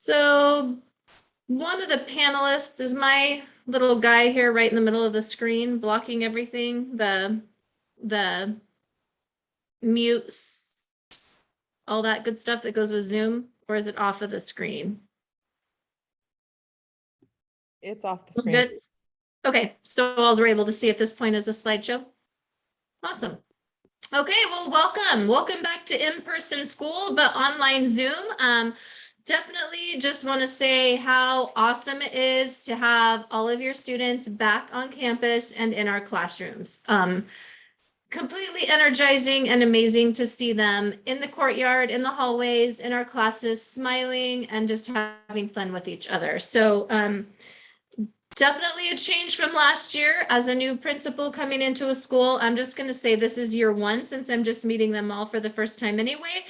So one of the panelists is my little guy here right in the middle of the screen, blocking everything, the mutes, all that good stuff that goes with Zoom, or is it off of the screen? It's off the screen. Good. Okay, so all we're able to see at this point is a slideshow. Awesome. Okay, well, welcome back to in-person school, but online Zoom. Definitely just want to say how awesome it is to have all of your students back on campus and in our classrooms. Completely energizing and amazing to see them in the courtyard, in the hallways, in our classes, smiling and just having fun with each other. So definitely a change from last year as a new principal coming into a school. I'm just going to say this is year one since I'm just meeting them all for the first time anyway.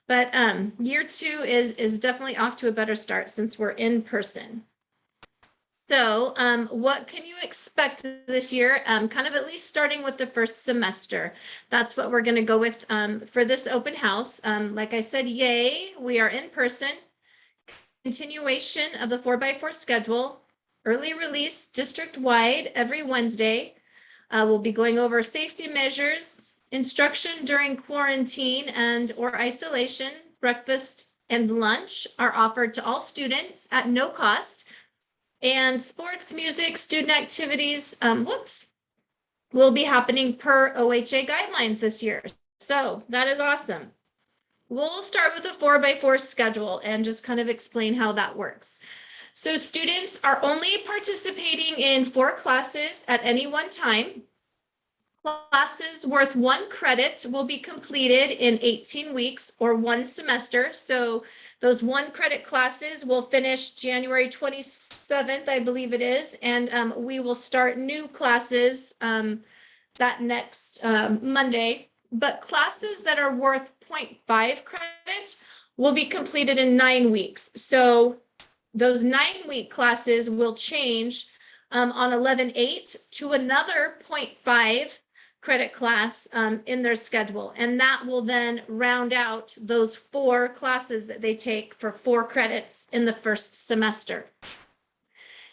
But year two is definitely off to a better start since we're in person. So what can you expect this year? Kind of at least starting with the first semester. That's what we're going to go with for this open house. Like I said, yay, we are in person. Continuation of the 4x4 schedule. Early release district-wide every Wednesday. We'll be going over safety measures, instruction during quarantine and or isolation. Breakfast and lunch are offered to all students at no cost. And sports, music, student activities, will be happening per OHA guidelines this year. So that is awesome. We'll start with a 4x4 schedule and just kind of explain how that works. So students are only participating in 4 classes at any one time. Classes worth 1 credit will be completed in 18 weeks or 1 semester. So those 1 credit classes will finish January 27th, I believe it is. And we will start new classes that next Monday. But classes that are worth 0.5 credit will be completed in 9 weeks. So those 9-week classes will change on 11/8 to another 0.5 credit class in their schedule. And that will then round out those 4 classes that they take for 4 credits in the first semester.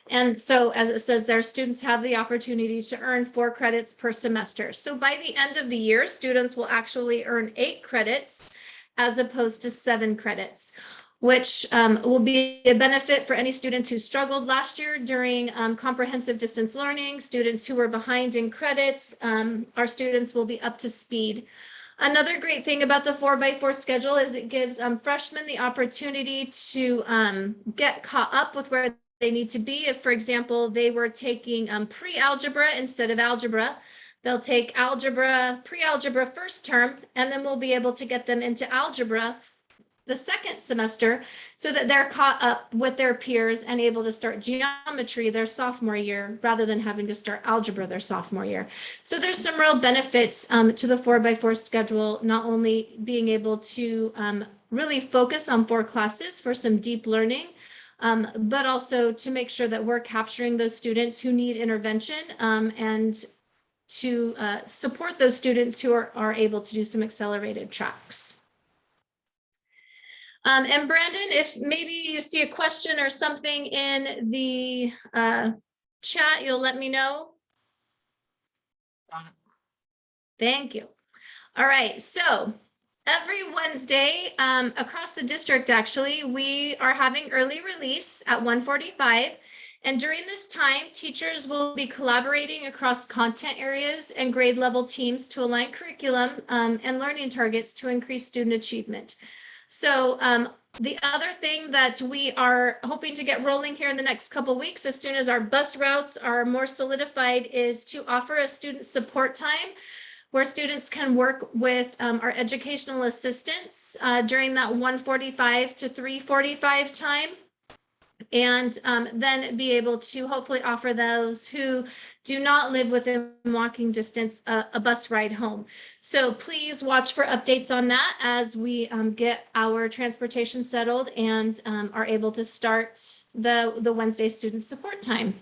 And so as it says there, students have the opportunity to earn 4 credits per semester. So by the end of the year, students will actually earn 8 credits as opposed to 7 credits, which will be a benefit for any students who struggled last year during comprehensive distance learning, students who were behind in credits. Our students will be up to speed. Another great thing about the 4x4 schedule is it gives freshmen the opportunity to get caught up with where they need to be. If, for example, they were taking pre-algebra instead of algebra, they'll take algebra, pre-algebra first term, and then we'll be able to get them into algebra the second semester so that they're caught up with their peers and able to start geometry their sophomore year rather than having to start algebra their sophomore year. So there's some real benefits to the 4x4 schedule, not only being able to really focus on 4 classes for some deep learning, but also to make sure that we're capturing those students who need intervention and to support those students who are able to do some accelerated tracks. And Brandon, if maybe you see a question or something in the chat, you'll let me know. Thank you. All right, so every Wednesday across the district, actually, we are having early release at 1:45. And during this time, teachers will be collaborating across content areas and grade level teams to align curriculum and learning targets to increase student achievement. So the other thing that we are hoping to get rolling here in the next couple of weeks, as soon as our bus routes are more solidified, is to offer a student support time where students can work with our educational assistants during that 1:45 to 3:45 time. And then be able to hopefully offer those who do not live within walking distance a bus ride home. So please watch for updates on that as we get our transportation settled and are able to start the Wednesday student support time.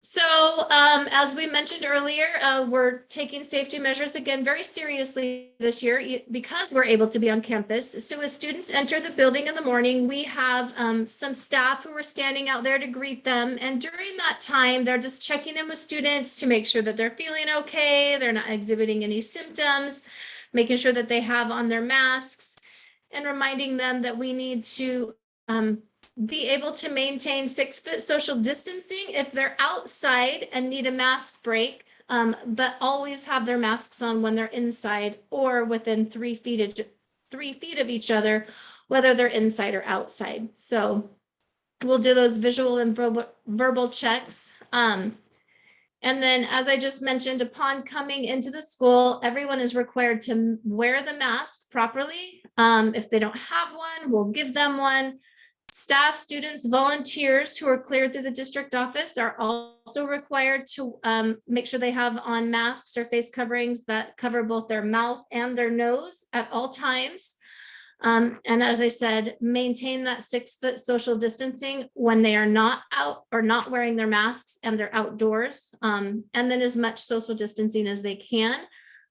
So as we mentioned earlier, we're taking safety measures again very seriously this year because we're able to be on campus. So as students enter the building in the morning, we have some staff who are standing out there to greet them. And during that time, they're just checking in with students to make sure that they're feeling okay, they're not exhibiting any symptoms, making sure that they have on their masks, and reminding them that we need to be able to maintain 6-foot social distancing if they're outside and need a mask break, but always have their masks on when they're inside or within 3 feet of each other, whether they're inside or outside. So we'll do those visual and verbal checks. And then, as I just mentioned, upon coming into the school, everyone is required to wear the mask properly. If they don't have one, we'll give them one. Staff, students, volunteers who are cleared through the district office are also required to make sure they have on masks or face coverings that cover both their mouth and their nose at all times. And as I said, maintain that 6-foot social distancing when they are not out or not wearing their masks and they're outdoors. And then as much social distancing as they can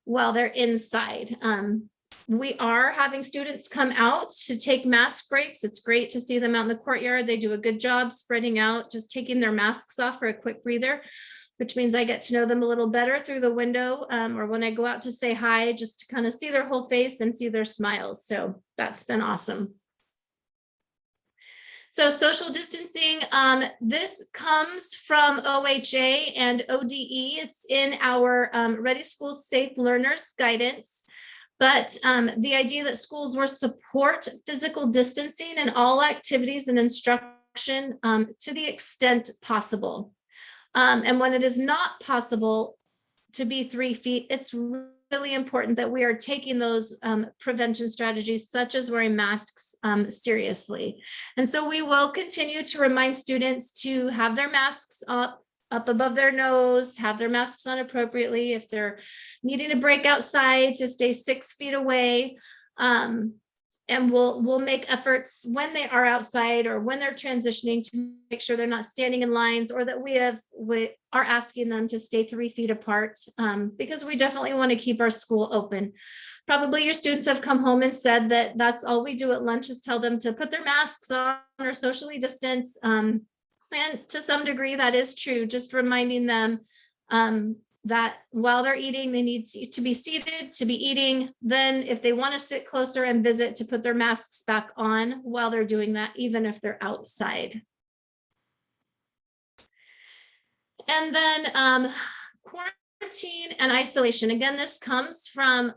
while they're inside. We are having students come out to take mask breaks. It's great to see them out in the courtyard. They do a good job spreading out, just taking their masks off for a quick breather, which means I get to know them a little better through the window, or when I go out to say hi, just to kind of see their whole face and see their smiles. So that's been awesome. So social distancing, this comes from OHA and ODE. It's in our Ready Schools Safe Learners guidance. But the idea that schools will support physical distancing in all activities and instruction to the extent possible. And when it is not possible to be 3 feet, it's really important that we are taking those prevention strategies, such as wearing masks, seriously. And so we will continue to remind students to have their masks up above their nose, have their masks on appropriately. If they're needing a break outside, to stay 6 feet away. And we'll make efforts when they are outside or when they're transitioning to make sure they're not standing in lines, or that we are asking them to stay 3 feet apart, because we definitely want to keep our school open. Probably your students have come home and said that that's all we do at lunch is tell them to put their masks on or socially distance. And to some degree, that is true. Just reminding them that while they're eating, they need to be seated, to be eating. Then if they want to sit closer and visit, to put their masks back on while they're doing that, even if they're outside. And then quarantine and isolation. Again, this comes from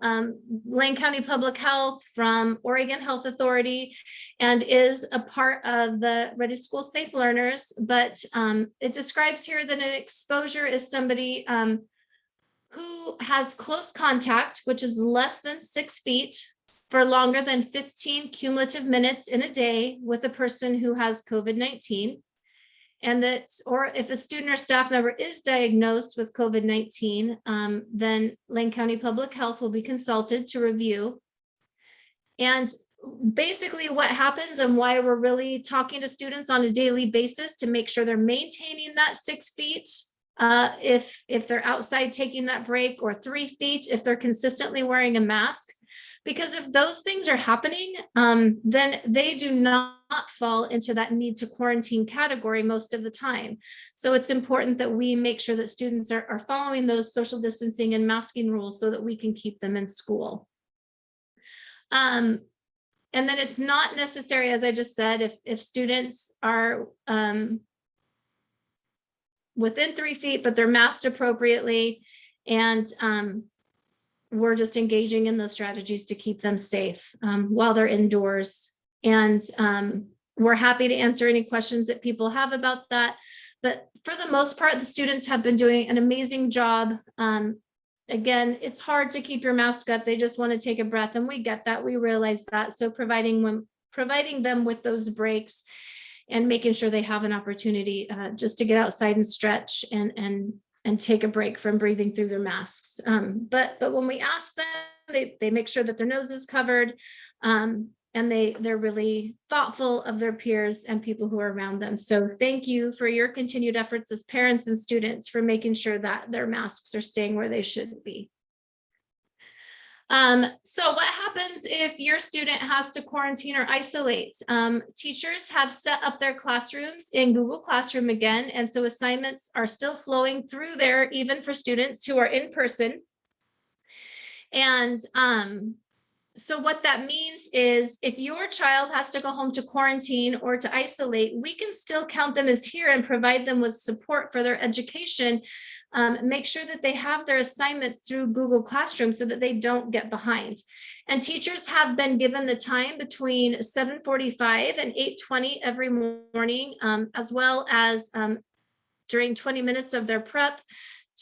Lane County Public Health, from Oregon Health Authority, and is a part of the Ready School Safe Learners. But it describes here that an exposure is somebody who has close contact, which is less than 6 feet, for longer than 15 cumulative minutes in a day with a person who has COVID-19. And that, or if a student or staff member is diagnosed with COVID-19, then Lane County Public Health will be consulted to review. And basically what happens, and why we're really talking to students on a daily basis to make sure they're maintaining that 6 feet, if they're outside taking that break, or 3 feet if they're consistently wearing a mask. Because if those things are happening, then they do not fall into that need to quarantine category most of the time. So it's important that we make sure that students are following those social distancing and masking rules so that we can keep them in school. And then it's not necessary, as I just said, if students are within 3 feet, but they're masked appropriately, and we're just engaging in those strategies to keep them safe while they're indoors. And we're happy to answer any questions that people have about that. But for the most part, the students have been doing an amazing job. Again, it's hard to keep your mask up. They just want to take a breath, and we get that. We realize that. So providing them with those breaks and making sure they have an opportunity just to get outside and stretch and take a break from breathing through their masks. But when we ask them, they make sure that their nose is covered. and they're really thoughtful of their peers and people who are around them. So thank you for your continued efforts as parents and students for making sure that their masks are staying where they should be. So what happens if your student has to quarantine or isolate? Teachers have set up their classrooms in Google Classroom again, and so assignments are still flowing through there, even for students who are in person. And so what that means is if your child has to go home to quarantine or to isolate, we can still count them as here and provide them with support for their education. Make sure that they have their assignments through Google Classroom so that they don't get behind. And teachers have been given the time between 7:45 and 8:20 every morning, as well as during 20 minutes of their prep,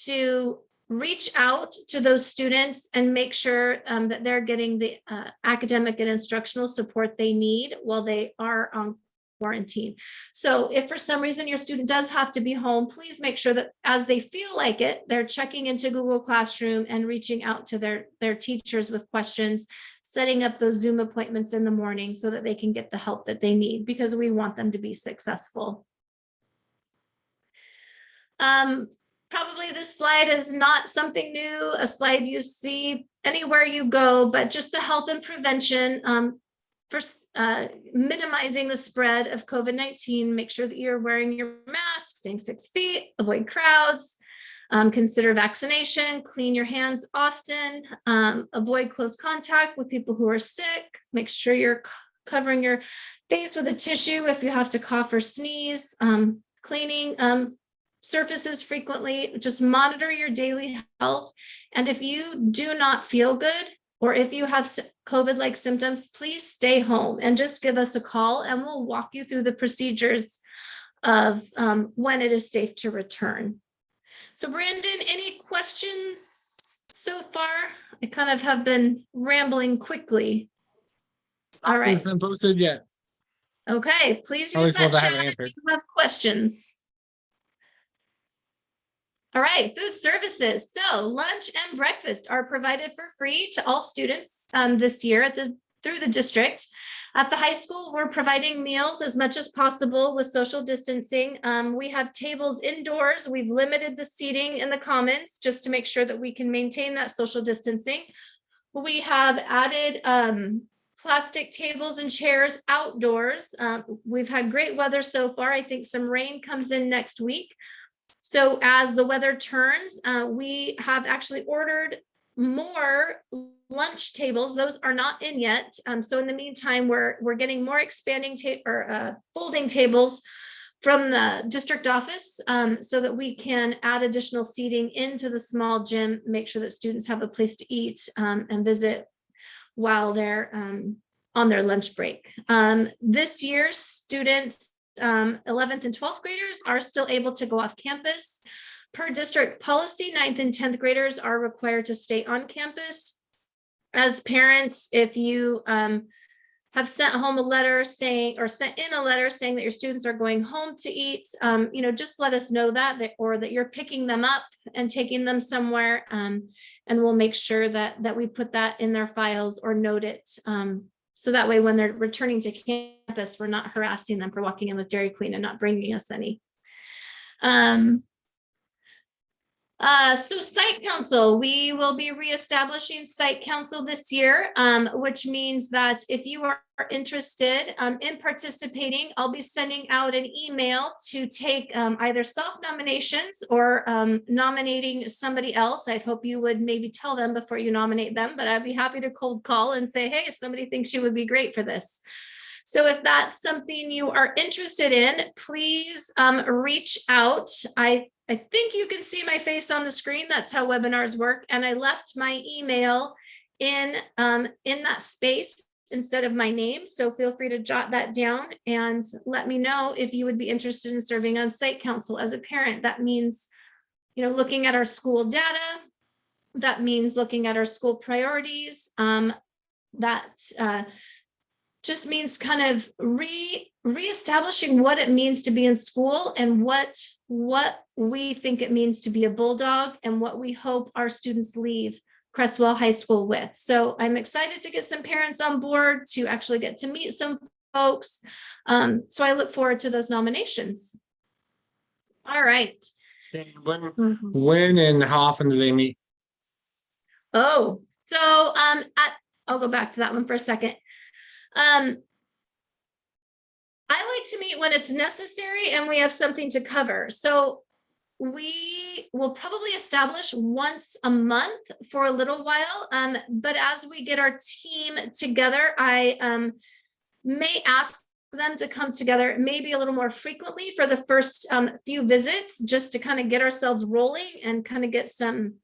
to reach out to those students and make sure that they're getting the academic and instructional support they need while they are on quarantine. So if for some reason your student does have to be home, please make sure that as they feel like it, they're checking into Google Classroom and reaching out to their teachers with questions, setting up those Zoom appointments in the morning so that they can get the help that they need, because we want them to be successful. Probably this slide is not something new, a slide you see anywhere you go, but just the health and prevention for minimizing the spread of COVID-19. Make sure that you're wearing your mask, staying 6 feet, avoid crowds, consider vaccination, clean your hands often, avoid close contact with people who are sick. Make sure you're covering your face with a tissue if you have to cough or sneeze, cleaning surfaces frequently. Just monitor your daily health. And if you do not feel good, or if you have COVID-like symptoms, please stay home and just give us a call and we'll walk you through the procedures of when it is safe to return. So Brandon, any questions so far? I kind of have been rambling quickly. All right. It's been posted yet. Okay, please use Always that love to have chat an if answer. you have questions. All right, food services. So lunch and breakfast are provided for free to all students this year through the district. At the high school, we're providing meals as much as possible with social distancing. We have tables indoors. We've limited the seating in the commons just to make sure that we can maintain that social distancing. We have added plastic tables and chairs outdoors. We've had great weather so far. I think some rain comes in next week. So as the weather turns, we have actually ordered more lunch tables. Those are not in yet. So in the meantime, we're getting more expanding folding tables from the district office so that we can add additional seating into the small gym, make sure that students have a place to eat and visit while they're on their lunch break. This year, students 11th and 12th graders are still able to go off campus. Per district policy, 9th and 10th graders are required to stay on campus. As parents, if you have sent home a letter saying, or sent in a letter saying that your students are going home to eat, just let us know that, or that you're picking them up and taking them somewhere, and we'll make sure that we put that in their files or note it. So that way, when they're returning to campus, we're not harassing them for walking in with Dairy Queen and not bringing us any. So site council, we will be reestablishing site council this year, which means that if you are interested in participating, I'll be sending out an email to take either self-nominations or nominating somebody else. I'd hope you would maybe tell them before you nominate them, but I'd be happy to cold call and say, hey, if somebody thinks you would be great for this. So if that's something you are interested in, please reach out. I think you can see my face on the screen. That's how webinars work. And I left my email in that space instead of my name. So feel free to jot that down and let me know if you would be interested in serving on site council as a parent. That means, looking at our school data. That means looking at our school priorities. That just means kind of reestablishing what it means to be in school and what we think it means to be a bulldog and what we hope our students leave Crestwell High School with. So I'm excited to get some parents on board to actually get to meet some folks. So I look forward to those nominations. All right. Okay, when and how often do they meet? Oh, so I'll go back to that one for a second. I like to meet when it's necessary and we have something to cover. So we will probably establish once a month for a little while. But as we get our team together, I may ask them to come together maybe a little more frequently for the first few visits, just to kind of get ourselves rolling and kind of get some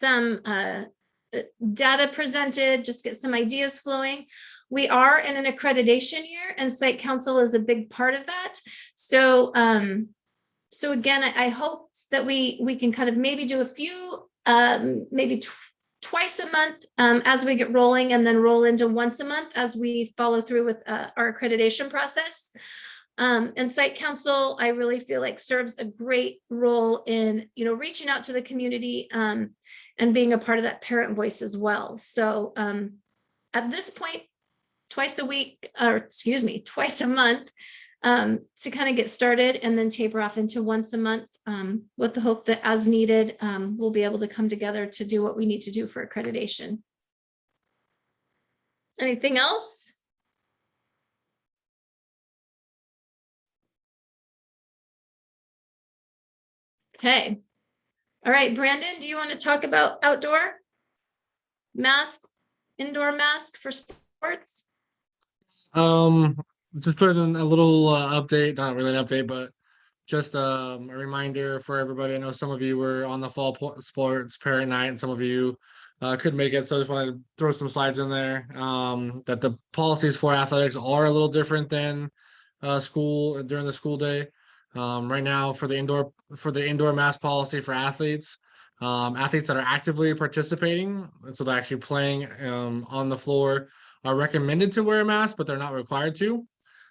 data presented, just get some ideas flowing. We are in an accreditation year, and site council is a big part of that. So so again, I hope that we can kind of maybe do a few, maybe twice a month as we get rolling, and then roll into once a month as we follow through with our accreditation process. And site council, I really feel like serves a great role in, reaching out to the community and being a part of that parent voice as well. So at this point, twice a month, to kind of get started, and then taper off into once a month with the hope that as needed, we'll be able to come together to do what we need to do for accreditation. Anything else? Okay. All right, Brandon, do you want to talk about outdoor mask, indoor mask for sports? Just put in a little update, not really an update, but just a reminder for everybody. I know some of you were on the fall sports parent night, and some of you couldn't make it. So I just wanted to throw some slides in there. That the policies for athletics are a little different than school during the school day. Right now, for the indoor mask policy for athletes, athletes that are actively participating, and so they're actually playing on the floor, are recommended to wear a mask, but they're not required to.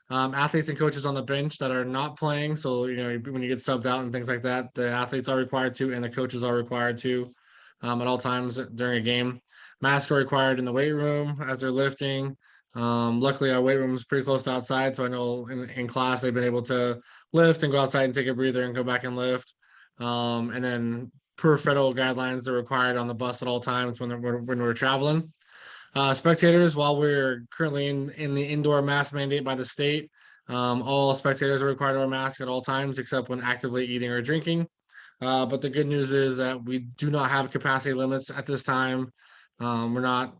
Athletes and coaches on the bench that are not playing, so when you get subbed out and things like that, the athletes are required to, and the coaches are required to, at all times during a game. Masks are required in the weight room as they're lifting. Luckily, our weight room is pretty close to outside, so I know in class they've been able to lift and go outside and take a breather and go back and lift. And then per federal guidelines, they're required on the bus at all times when we're traveling. Spectators, while we're currently in the indoor mask mandate by the state, all spectators are required to wear masks at all times except when actively eating or drinking. But the good news is that we do not have capacity limits at this time. We're not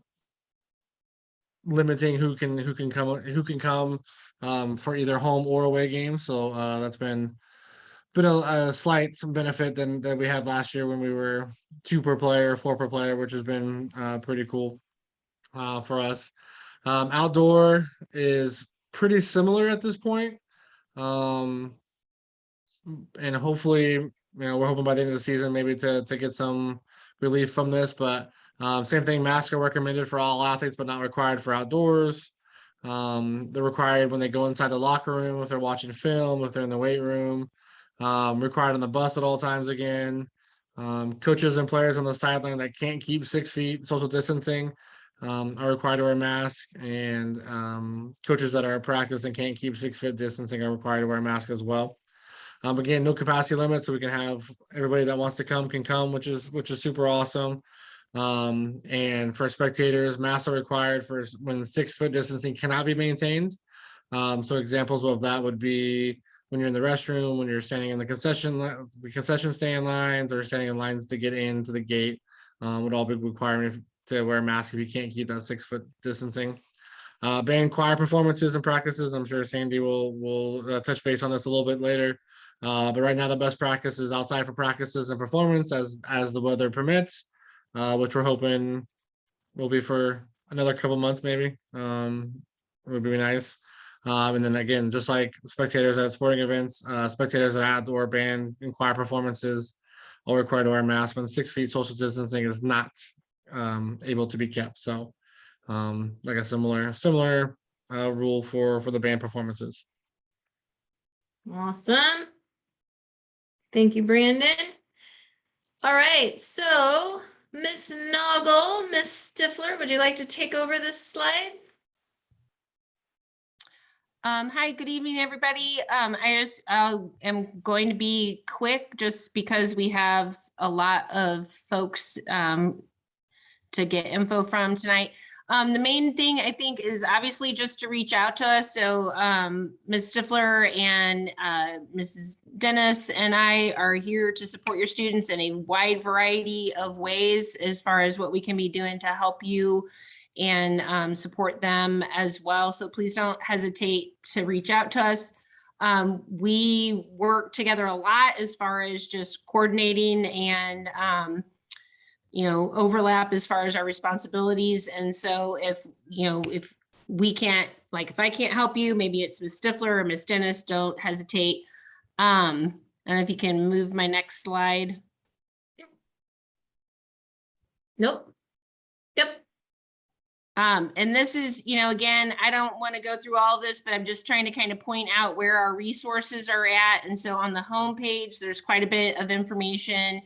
limiting who can come for either home or away games. So that's been a slight benefit than that we had last year when we were 2 per player, 4 per player, which has been pretty cool for us. Outdoor is pretty similar at this point. And hopefully, we're hoping by the end of the season maybe to get some relief from this. But same thing, masks are recommended for all athletes, but not required for outdoors. They're required when they go inside the locker room, if they're watching film, if they're in the weight room. Required on the bus at all times again. Coaches and players on the sideline that can't keep 6 feet social distancing are required to wear masks, and coaches that are at practice and can't keep 6 foot distancing are required to wear a mask as well. Again, no capacity limit, so we can have everybody that wants to come can come, which is super awesome. And for spectators, masks are required for when 6 foot distancing cannot be maintained. So examples of that would be when you're in the restroom, when you're standing in the concession stand lines, or standing in lines to get into the gate, would all be requirement to wear a mask if you can't keep that 6 foot distancing. Band choir performances and practices. I'm sure Sandy will touch base on this a little bit later. But right now the best practice is outside for practices and performance as the weather permits, which we're hoping will be for another couple months maybe. Would be nice. And then again, just like spectators at sporting events, spectators at outdoor band and choir performances are required to wear masks when 6 feet social distancing is not able to be kept. So like a similar rule for the band performances. Awesome. Thank you, Brandon. All right, so Miss Noggle, Miss Stifler, would you like to take over this slide? Hi, good evening, everybody. Am going to be quick just because we have a lot of folks to get info from tonight. The main thing I think is obviously just to reach out to us. So Ms. Stifler and Mrs. Dennis and I are here to support your students in a wide variety of ways as far as what we can be doing to help you and support them as well. So please don't hesitate to reach out to us. We work together a lot as far as just coordinating and overlap as far as our responsibilities. And so if we can't, like, if I can't help you, maybe it's Ms. Stifler or Ms. Dennis, don't hesitate. And if you can move my next slide. Nope. Yep. And this is, again, I don't want to go through all of this, but I'm just trying to kind of point out where our resources are at. And so on the homepage, there's quite a bit of information.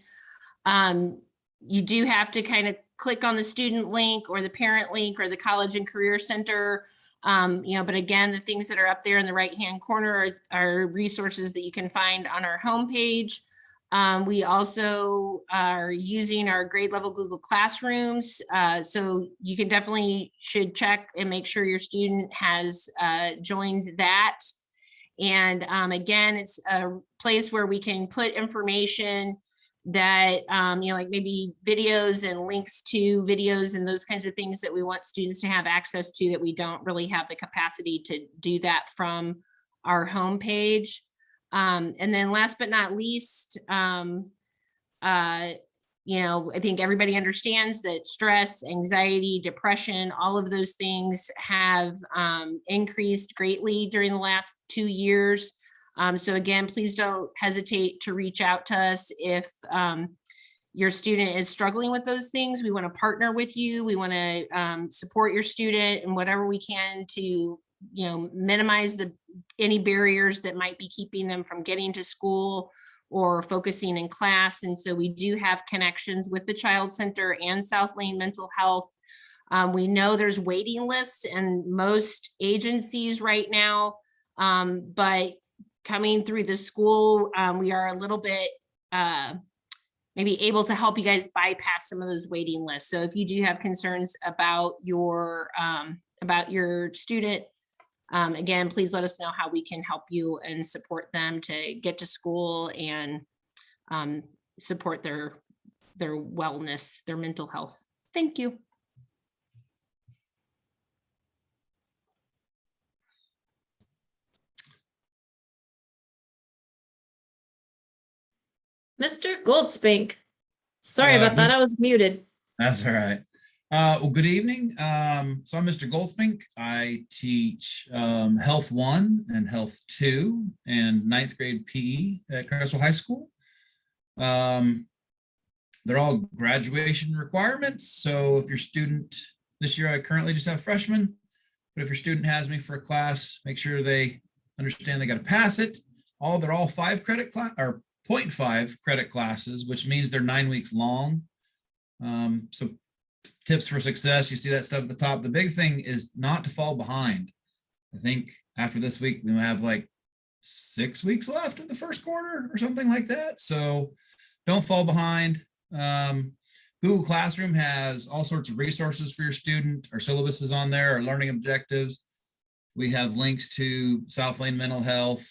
You do have to kind of click on the student link or the parent link or the College and Career Center. But again, the things that are up there in the right-hand corner are resources that you can find on our homepage. We also are using our grade level Google Classrooms. So you can definitely should check and make sure your student has joined that. And again, it's a place where we can put information that, like maybe videos and links to videos and those kinds of things that we want students to have access to that we don't really have the capacity to do that from our homepage. And then last but not least, I think everybody understands that stress, anxiety, depression, all of those things have increased greatly during the last 2 years. So again, please don't hesitate to reach out to us if your student is struggling with those things. We want to partner with you. We want to support your student in whatever we can to minimize any barriers that might be keeping them from getting to school or focusing in class. And so we do have connections with the Child Center and South Lane Mental Health. We know there's waiting lists in most agencies right now, but coming through the school, we are a little bit maybe able to help you guys bypass some of those waiting lists. So if you do have concerns about your student, again, please let us know how we can help you and support them to get to school and support their wellness, their mental health. Thank you. Mr. Goldspink. Sorry about that. I was muted. That's all right. Well, good evening. So I'm Mr. Goldspink. I teach Health 1 and Health 2 and 9th grade PE at Cresswell High School. They're all graduation requirements. So if your student, this year I currently just have freshmen, but if your student has me for a class, make sure they understand they got to pass it. They're all 5 credit class or 0.5 credit classes, which means they're 9 weeks long. So tips for success, you see that stuff at the top. The big thing is not to fall behind. I think after this week, we have like 6 weeks left of the first quarter or something like that. So don't fall behind. Google Classroom has all sorts of resources for your student. Our syllabus is on there, our learning objectives. We have links to South Lane Mental Health,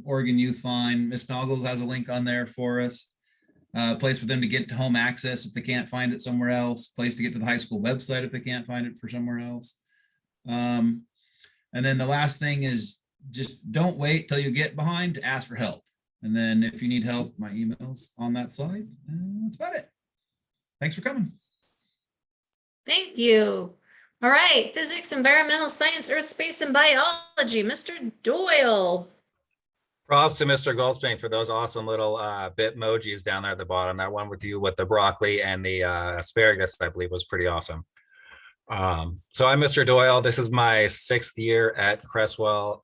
Oregon Youth Line. Ms. Noggles has a link on there for us. A place for them to get to home access if they can't find it somewhere else. Place to get to the high school website if they can't find it for somewhere else. And then the last thing is just don't wait till you get behind to ask for help. And then if you need help, my email's on that slide. And that's about it. Thanks for coming. Thank you. All right, physics, environmental science, earth, space, and biology. Mr. Doyle. Props to Mr. Goldspink for those awesome little Bitmojis down there at the bottom. That one with you with the broccoli and the asparagus, I believe, was pretty awesome. So I'm Mr. Doyle. This is my 6th year at Cresswell.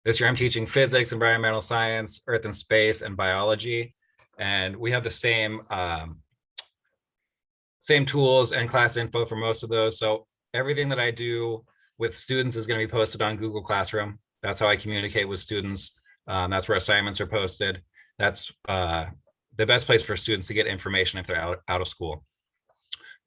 This year I'm teaching physics, environmental science, earth and space, and biology. And we have the same same tools and class info for most of those. So everything that I do with students is going to be posted on Google Classroom. That's how I communicate with students. That's where assignments are posted. That's the best place for students to get information if they're out of school.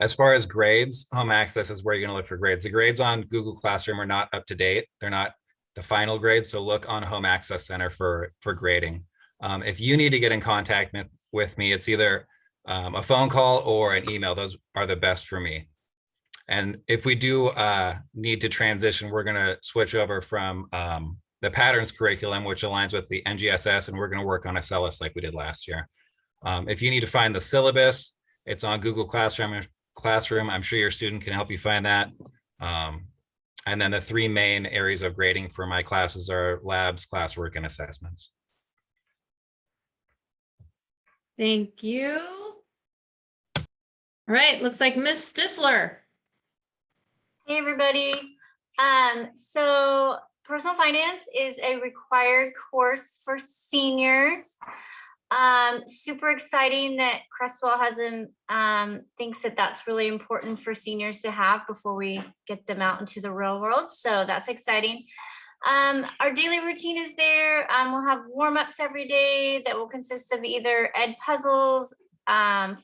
As far as grades, home access is where you're going to look for grades. The grades on Google Classroom are not up to date. They're not the final grades. So look on Home Access Center for grading. If you need to get in contact with me, it's either a phone call or an email. Those are the best for me. And if we do need to transition, we're going to switch over from the patterns curriculum, which aligns with the NGSS, and we're going to work on SLS like we did last year. If you need to find the syllabus, it's on Google Classroom. I'm sure your student can help you find that. And then the three main areas of grading for my classes are labs, classwork, and assessments. Thank you. All right, looks like Miss Stifler. Hey, everybody. So personal finance is a required course for seniors. Super exciting that Crestwell has thinks that that's really important for seniors to have before we get them out into the real world. So that's exciting. Our daily routine is there. We'll have warm-ups every day that will consist of either ed puzzles,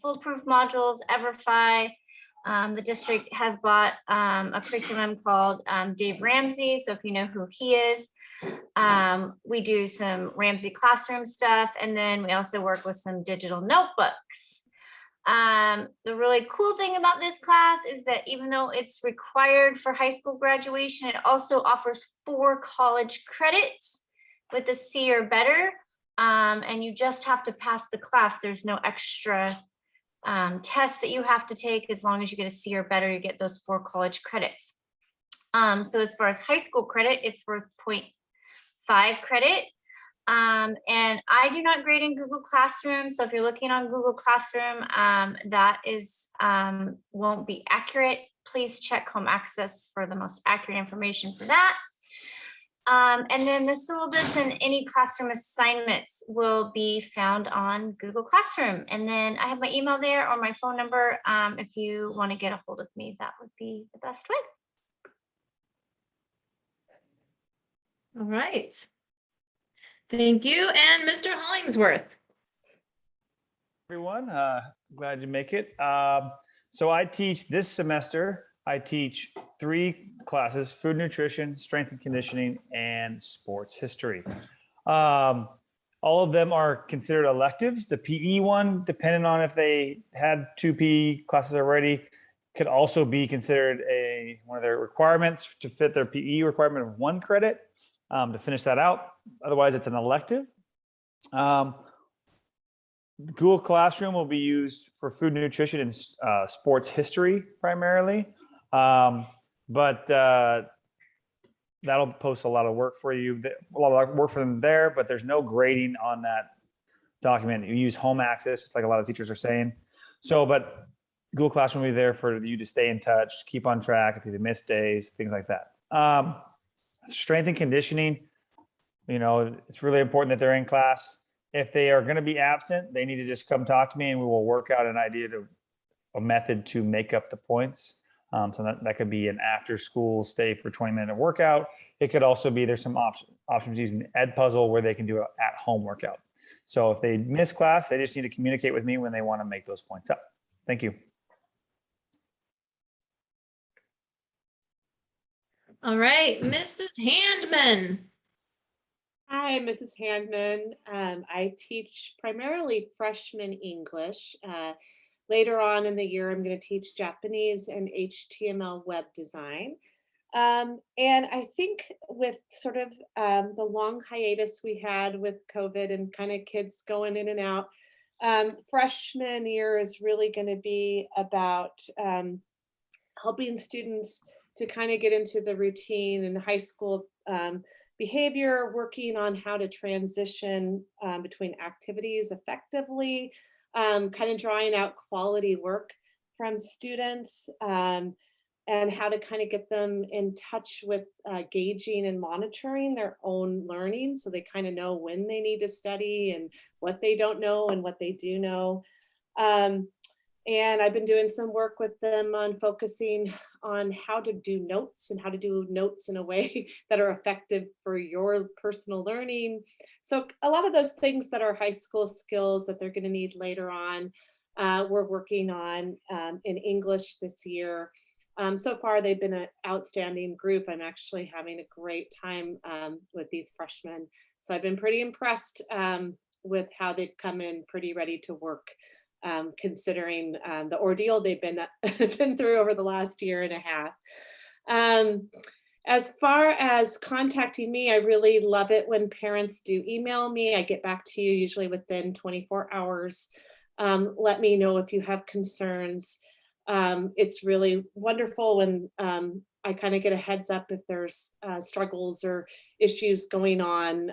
foolproof modules, EverFi. The district has bought a curriculum called Dave Ramsey. So if you know who he is, we do some Ramsey classroom stuff. And then we also work with some digital notebooks. The really cool thing about this class is that even though it's required for high school graduation, it also offers 4 college credits with a C or better. And you just have to pass the class. There's no extra tests that you have to take. As long as you get a C or better, you get those 4 college credits. So as far as high school credit, it's worth 0.5 credit. And I do not grade in Google Classroom. So if you're looking on Google Classroom, that is won't be accurate. Please check Home Access for the most accurate information for that. And then the syllabus and any classroom assignments will be found on Google Classroom. And then I have my email there or my phone number. If you want to get a hold of me, that would be the best way. All right. Thank you. And Mr. Hollingsworth. Everyone, glad you make it. So I teach this semester, I teach 3 classes: food nutrition, strength and conditioning, and sports history. All of them are considered electives. The PE one, depending on if they had 2 PE classes already, could also be considered one of their requirements to fit their PE requirement of 1 credit to finish that out. Otherwise, it's an elective. Google Classroom will be used for food nutrition and sports history primarily. But that'll post a lot of work for you, a lot of work for them there, but there's no grading on that document. You use home access, just like a lot of teachers are saying. So, but Google Classroom will be there for you to stay in touch, keep on track if you miss days, things like that. Strength and conditioning, it's really important that they're in class. If they are going to be absent, they need to just come talk to me and we will work out a method to make up the points. So that could be an after school stay for 20-minute workout. It could also be, there's some options using Ed Puzzle where they can do an at-home workout. So if they miss class, they just need to communicate with me when they want to make those points up. Thank you. All right, Mrs. Handman. Hi, Mrs. Handman. I teach primarily freshman English. Later on in the year, I'm going to teach Japanese and HTML web design. And I think with sort of the long hiatus we had with COVID and kind of kids going in and out, freshman year is really going to be about helping students to kind of get into the routine and high school behavior, working on how to transition between activities effectively, kind of drawing out quality work from students, and how to kind of get them in touch with gauging and monitoring their own learning so they kind of know when they need to study and what they don't know and what they do know. And I've been doing some work with them on focusing on how to do notes and how to do notes in a way that are effective for your personal learning. So a lot of those things that are high school skills that they're going to need later on, we're working on in English this year. So far, they've been an outstanding group. I'm actually having a great time with these freshmen. So I've been pretty impressed with how they've come in pretty ready to work. Considering the ordeal they've been through over the last year and a half. As far as contacting me, I really love it when parents do email me. I get back to you usually within 24 hours. Let me know if you have concerns. It's really wonderful when I kind of get a heads up if there's struggles or issues going on,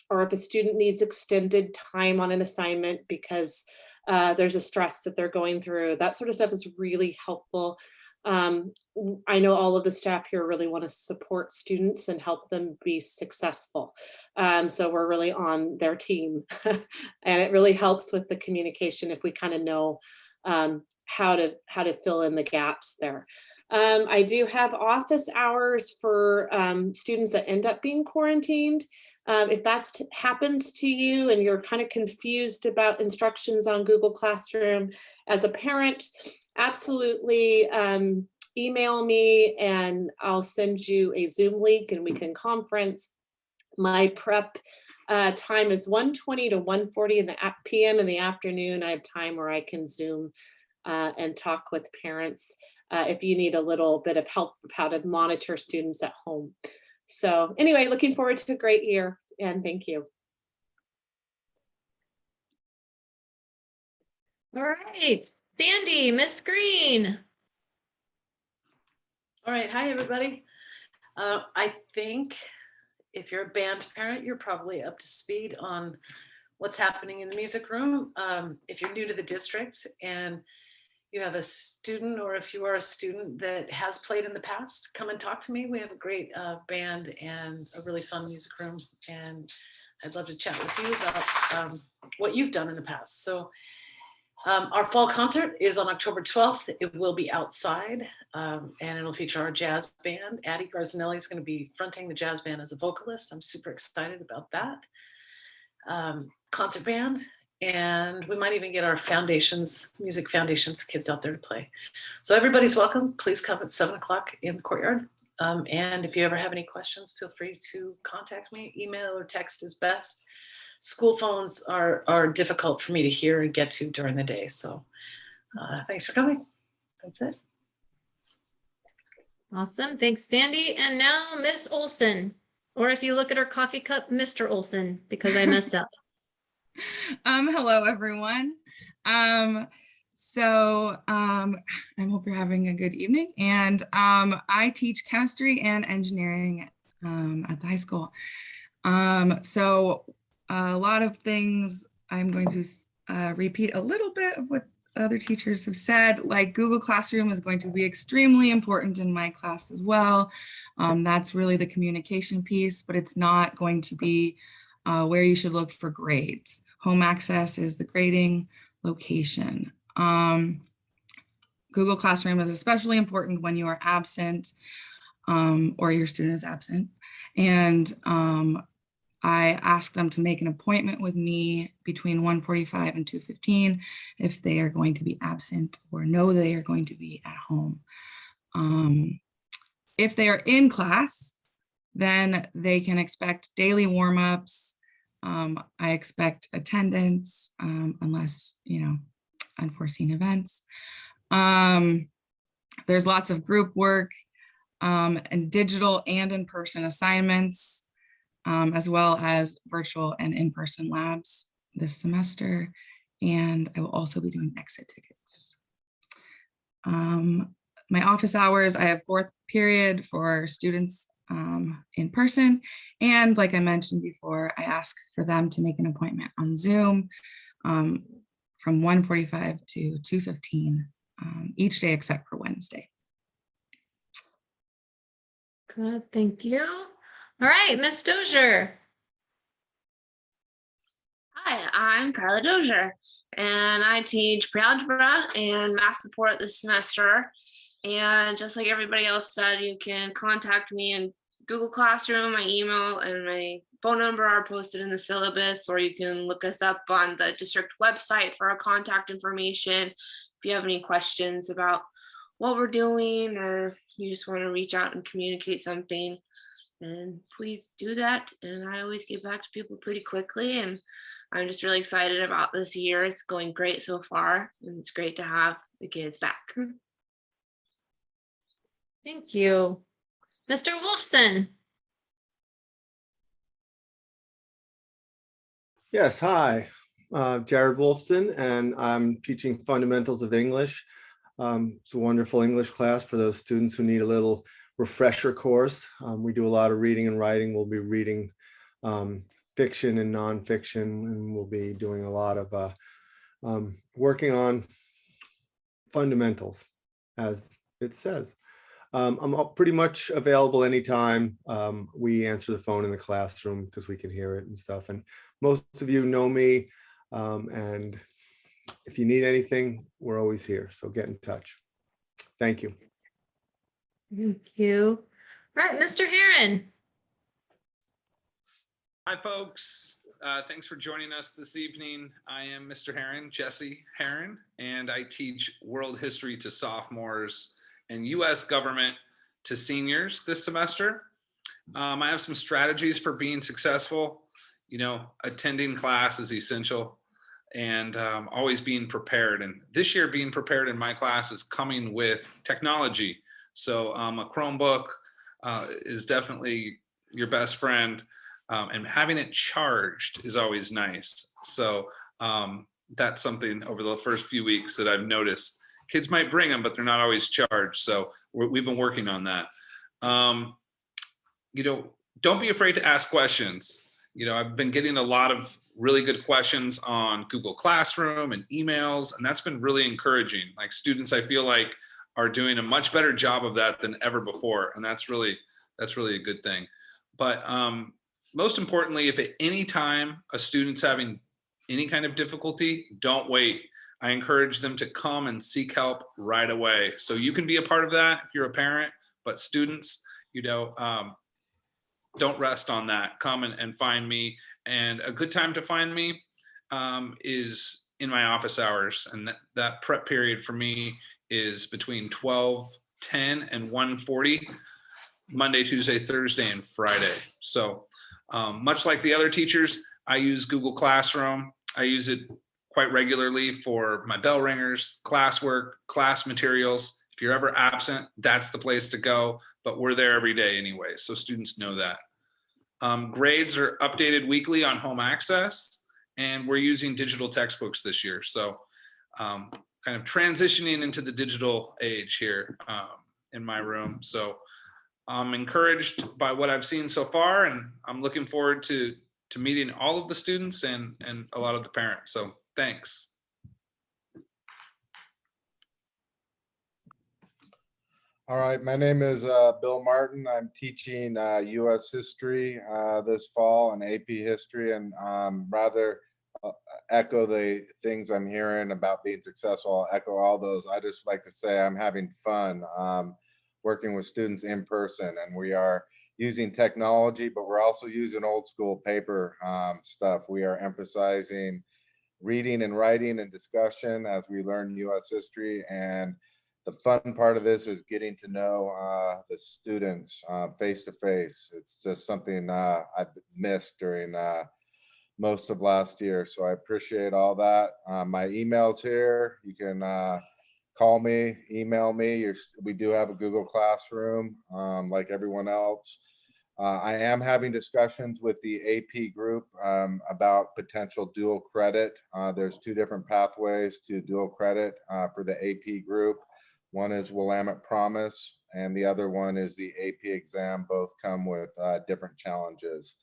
or if a student needs extended time on an assignment because there's a stress that they're going through. That sort of stuff is really helpful. I know all of the staff here really want to support students and help them be successful. So we're really on their team. And it really helps with the communication if we kind of know how to fill in the gaps there. I do have office hours for students that end up being quarantined. If that happens to you and you're kind of confused about instructions on Google Classroom as a parent, absolutely email me and I'll send you a Zoom link and we can conference. My prep time is 1:20 to 1:40 in the p.m. in the afternoon. I have time where I can Zoom and talk with parents if you need a little bit of help with how to monitor students at home. So anyway, looking forward to a great year and thank you. All right, Sandy, Miss Green. All right, hi everybody. I think if you're a band parent, you're probably up to speed on what's happening in the music room. If you're new to the district and you have a student, or if you are a student that has played in the past, come and talk to me. We have a great band and a really fun music room, and I'd love to chat with you about what you've done in the past. So our fall concert is on October 12th. It will be outside and it'll feature our jazz band. Addie Garzanelli is going to be fronting the jazz band as a vocalist. I'm super excited about that. Concert band. And we might even get our music foundations kids out there to play. So everybody's welcome. Please come at 7 o'clock in the courtyard. And if you ever have any questions, feel free to contact me. Email or text is best. School phones are difficult for me to hear and get to during the day. So thanks for coming. That's it. Awesome. Thanks, Sandy. And now Miss Olson, or if you look at her coffee cup, Mr. Olson, because I messed up. Hello, everyone. I hope you're having a good evening. And I teach chemistry and engineering at the high school. So a lot of things I'm going to repeat a little bit of what other teachers have said, like Google Classroom is going to be extremely important in my class as well. That's really the communication piece, but it's not going to be where you should look for grades. Home access is the grading location. Google Classroom is especially important when you are absent or your student is absent. And I ask them to make an appointment with me between 1:45 and 2:15 if they are going to be absent or know they are going to be at home. If they are in class, then they can expect daily warm-ups. I expect attendance unless, unforeseen events. There's lots of group work and digital and in-person assignments, as well as virtual and in-person labs this semester. And I will also be doing exit tickets. My office hours, I have 4th period for students in person. And like I mentioned before, I ask for them to make an appointment on Zoom from 1:45 to 2:15 each day except for Wednesday. Good, thank you. All right, Miss Dozier. Hi, I'm Carla Dozier, and I teach pre-algebra and math support this semester. And just like everybody else said, you can contact me in Google Classroom. My email and my phone number are posted in the syllabus, or you can look us up on the district website for our contact information. If you have any questions about what we're doing, or you just want to reach out and communicate something, then please do that. And I always get back to people pretty quickly. And I'm just really excited about this year. It's going great so far, and it's great to have the kids back. Thank you. Mr. Wolfson. Yes, hi. Jared Wolfson, and I'm teaching fundamentals of English. It's a wonderful English class for those students who need a little refresher course. We do a lot of reading and writing. We'll be reading fiction and nonfiction, and we'll be doing a lot of working on fundamentals, as it says. I'm pretty much available anytime. We answer the phone in the classroom because we can hear it and stuff. And most of you know me. And if you need anything, we're always here. So get in touch. Thank you. Thank you. All right, Mr. Heron. Hi, folks. Thanks for joining us this evening. I am Mr. Heron, Jesse Heron, and I teach world history to sophomores and U.S. government to seniors this semester. I have some strategies for being successful. You know, attending class is essential, and always being prepared. And this year, being prepared in my class is coming with technology. So a Chromebook is definitely your best friend, and having it charged is always nice. So that's something over the first few weeks that I've noticed. Kids might bring them, but they're not always charged. So we've been working on that. You know, don't be afraid to ask questions. You know, I've been getting a lot of really good questions on Google Classroom and emails, and that's been really encouraging. Like, students, I feel like, are doing a much better job of that than ever before. And that's really a good thing. But most importantly, if at any time a student's having any kind of difficulty, don't wait. I encourage them to come and seek help right away. So you can be a part of that if you're a parent, but students, you know, don't rest on that. Come and find me. And a good time to find me is in my office hours. And that prep period for me is between 12:10 and 1:40, Monday, Tuesday, Thursday, and Friday. So much like the other teachers, I use Google Classroom. I use it quite regularly for my bell ringers, classwork, class materials. If you're ever absent, that's the place to go, but we're there every day anyway, so students know that. Grades are updated weekly on home access, and we're using digital textbooks this year. So kind of transitioning into the digital age here in my room. So I'm encouraged by what I've seen so far, and I'm looking forward to meeting all of the students and a lot of the parents. So thanks. All right, my name is Bill Martin. I'm teaching U.S. history this fall and AP history, and rather echo the things I'm hearing about being successful. I'll echo all those. I just like to say I'm having fun working with students in person, and we are using technology, but we're also using old school paper stuff. We are emphasizing reading and writing and discussion as we learn U.S. history, and the fun part of this is getting to know the students face to face. It's just something I've missed during most of last year. So I appreciate all that. My email's here. You can call me, email me. We do have a Google Classroom like everyone else. I am having discussions with the AP group about potential dual credit. There's two different pathways to dual credit for the AP group. One is Willamette Promise, and the other one is the AP exam. Both come with different challenges.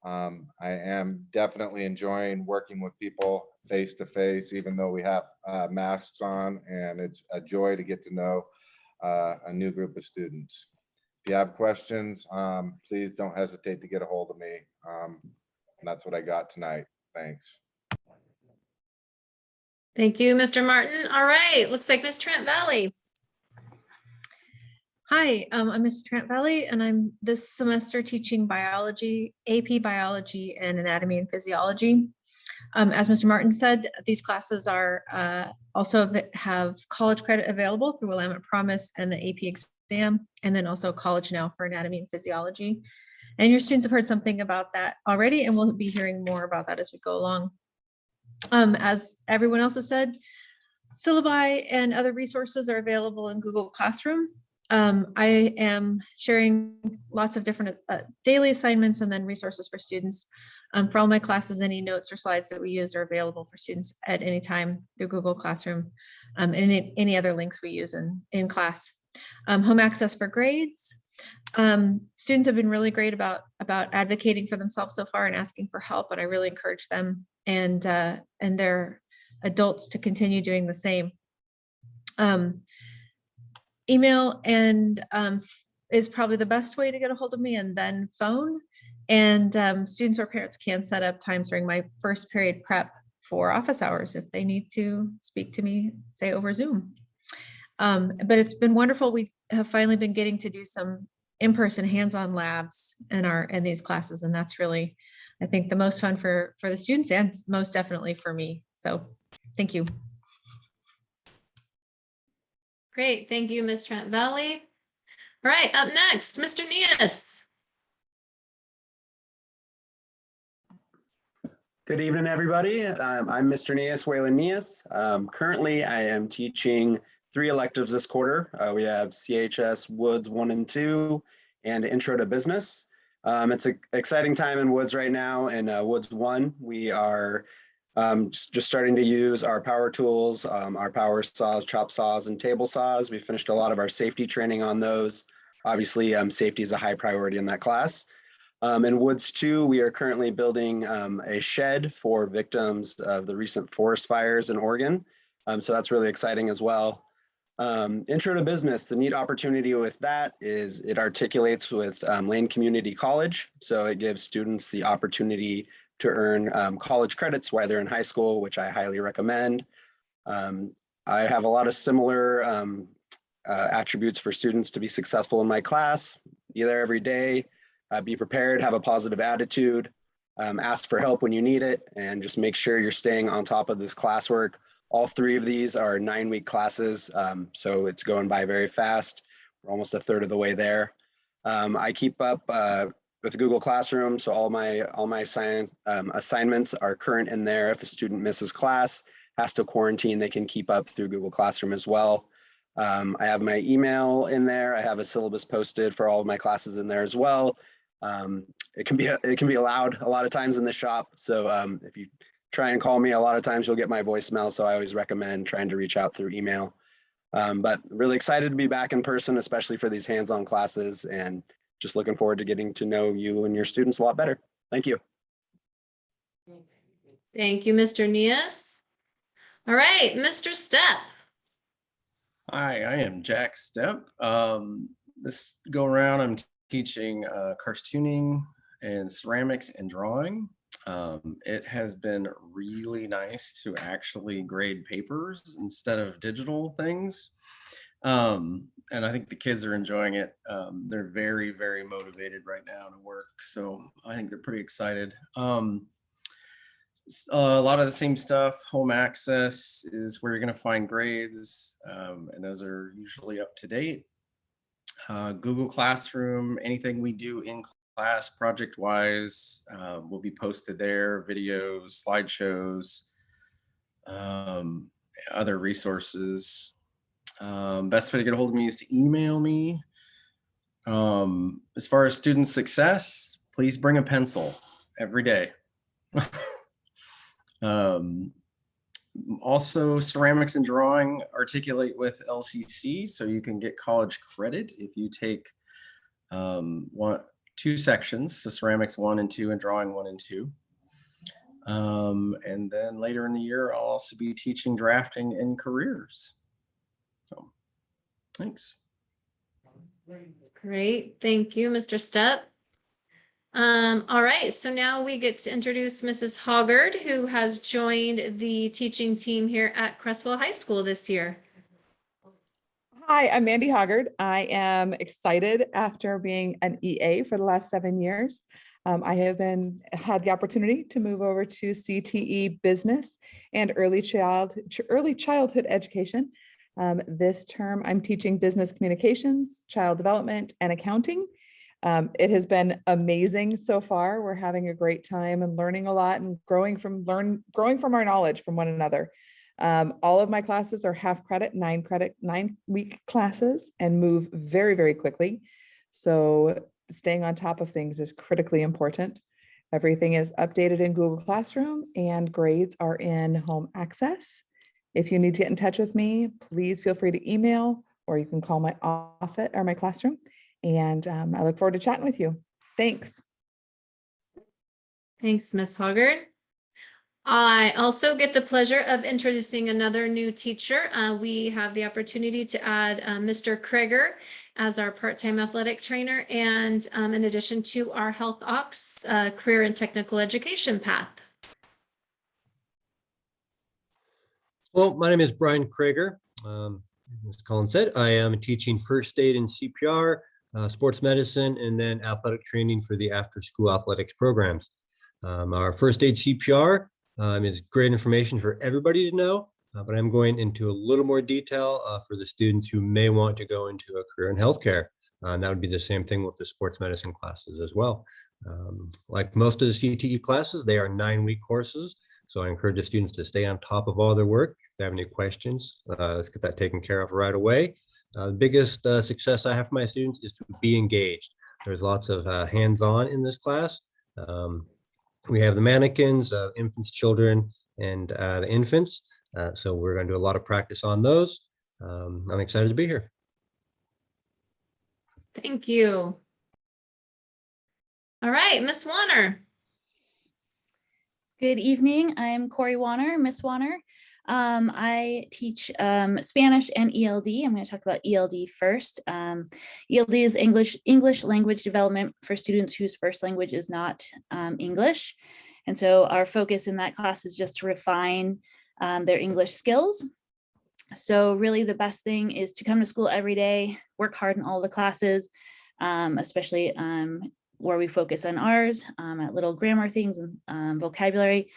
I am definitely enjoying working with people face to face, even though we have masks on, and it's a joy to get to know a new group of students. If you have questions, please don't hesitate to get a hold of me. And that's what I got tonight. Thanks. Thank you, Mr. Martin. All right, looks like Miss Trent Valley. Hi, I'm Miss Trent Valley, and I'm this semester teaching biology, AP biology, and anatomy and physiology. As Mr. Martin said, these classes are also have college credit available through Willamette Promise and the AP exam, and then also college now for anatomy and physiology. And your students have heard something about that already, and we'll be hearing more about that as we go along. As everyone else has said, syllabi and other resources are available in Google Classroom. I am sharing lots of different daily assignments and then resources for students. For all my classes, any notes or slides that we use are available for students at any time through Google Classroom, and any other links we use in class. Home access for grades. Students have been really great about advocating for themselves so far and asking for help, but I really encourage them and their adults to continue doing the same. Email and is probably the best way to get a hold of me, and then phone. And students or parents can set up times during my first period prep for office hours if they need to speak to me, say over Zoom. But it's been wonderful. We have finally been getting to do some in-person hands-on labs in these classes, and that's really, I think, the most fun for the students and most definitely for me. So thank you. Great, thank you, Ms. Trent Valley. All right, up next, Mr. Nias. Good evening, everybody. I'm Mr. Nias, Waylon Nias. Currently, I am teaching 3 electives this quarter. We have CHS Woods 1 and 2 and Intro to Business. It's an exciting time in Woods right now. In Woods 1, we are just starting to use our power tools, our power saws, chop saws, and table saws. We finished a lot of our safety training on those. Obviously, safety is a high priority in that class. In Woods 2, we are currently building a shed for victims of the recent forest fires in Oregon. So that's really exciting as well. Intro to Business, the neat opportunity with that is it articulates with Lane Community College. So it gives students the opportunity to earn college credits while they're in high school, which I highly recommend. I have a lot of similar attributes for students to be successful in my class. Be there every day, be prepared, have a positive attitude, ask for help when you need it, and just make sure you're staying on top of this classwork. All 3 of these are 9-week classes, so it's going by very fast. We're almost a third of the way there. I keep up with Google Classroom, so all my science assignments are current in there. If a student misses class, has to quarantine, they can keep up through Google Classroom as well. I have my email in there. I have a syllabus posted for all of my classes in there as well. It can be loud a lot of times in the shop. So if you try and call me, a lot of times you'll get my voicemail. So I always recommend trying to reach out through email. But really excited to be back in person, especially for these hands-on classes, and just looking forward to getting to know you and your students a lot better. Thank you. Thank you, Mr. Nias. All right, Mr. Stepp. Hi, I am Jack Stepp. This go around, I'm teaching cartooning and ceramics and drawing. It has been really nice to actually grade papers instead of digital things. And I think the kids are enjoying it. They're very, very motivated right now to work. So I think they're pretty excited. A lot of the same stuff. Home access is where you're going to find grades, and those are usually up to date. Google Classroom, anything we do in class project wise will be posted there, videos, slideshows, other resources. Best way to get a hold of me is to email me. As far as student success, please bring a pencil every day. Also, ceramics and drawing articulate with LCC, so you can get college credit if you take 2 sections, so ceramics 1 and 2 and drawing 1 and 2. And then later in the year, I'll also be teaching drafting and careers. So, thanks. Great, thank you, Mr. Stepp. All right, so now we get to introduce Mrs. Hoggard, who has joined the teaching team here at Crestwell High School this year. Hi, I'm Mandy Hoggard. I am excited after being an EA for the last 7 years. I have had the opportunity to move over to CTE Business and Early Childhood Education. This term, I'm teaching Business Communications, Child Development, and Accounting. It has been amazing so far. We're having a great time and learning a lot and growing from our knowledge from one another. All of my classes are half credit, 9-week classes, and move very, very quickly. So staying on top of things is critically important. Everything is updated in Google Classroom and grades are in home access. If you need to get in touch with me, please feel free to email, or you can call my office or my classroom. And I look forward to chatting with you. Thanks. Thanks, Ms. Hoggard. I also get the pleasure of introducing another new teacher. We have the opportunity to add Mr. Kreger as our part-time athletic trainer, and in addition to our health ops career and technical education path. Well, my name is Brian Kreger. As Colin said, I am teaching first aid and CPR, sports medicine, and then athletic training for the after-school athletics programs. Our first aid CPR is great information for everybody to know, but I'm going into a little more detail for the students who may want to go into a career in healthcare. And that would be the same thing with the sports medicine classes as well. Like most of the CTE classes, they are 9-week courses. So I encourage the students to stay on top of all their work. If they have any questions, let's get that taken care of right away. The biggest success I have for my students is to be engaged. There's lots of hands-on in this class. We have the mannequins, infants, children, and the infants. So we're going to do a lot of practice on those. I'm excited to be here. Thank you. All right, Miss Warner. Good evening. I'm Corey Warner, Miss Warner. I teach Spanish and ELD. I'm going to talk about ELD first. ELD is English language development for students whose first language is not English. And so our focus in that class is just to refine their English skills. So really the best thing is to come to school every day, work hard in all the classes, especially where we focus on ours, at little grammar things and vocabulary.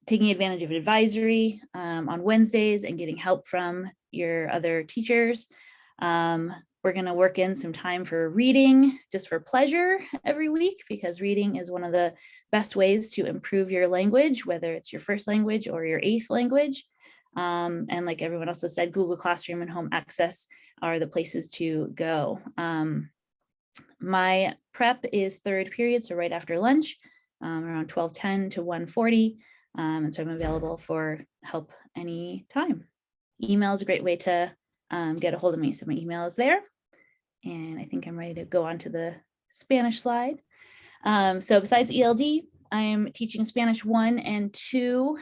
Taking advantage of advisory on Wednesdays and getting help from your other teachers. We're going to work in some time for reading just for pleasure every week, because reading is one of the best ways to improve your language, whether it's your first language or your 8th language. And like everyone else has said, Google Classroom and home access are the places to go. My prep is 3rd period, so right after lunch, around 12:10 to 1:40. And so I'm available for help anytime. Email is a great way to get a hold of me. So my email is there. And I think I'm ready to go on to the Spanish slide. So besides ELD, I'm teaching Spanish 1 and 2,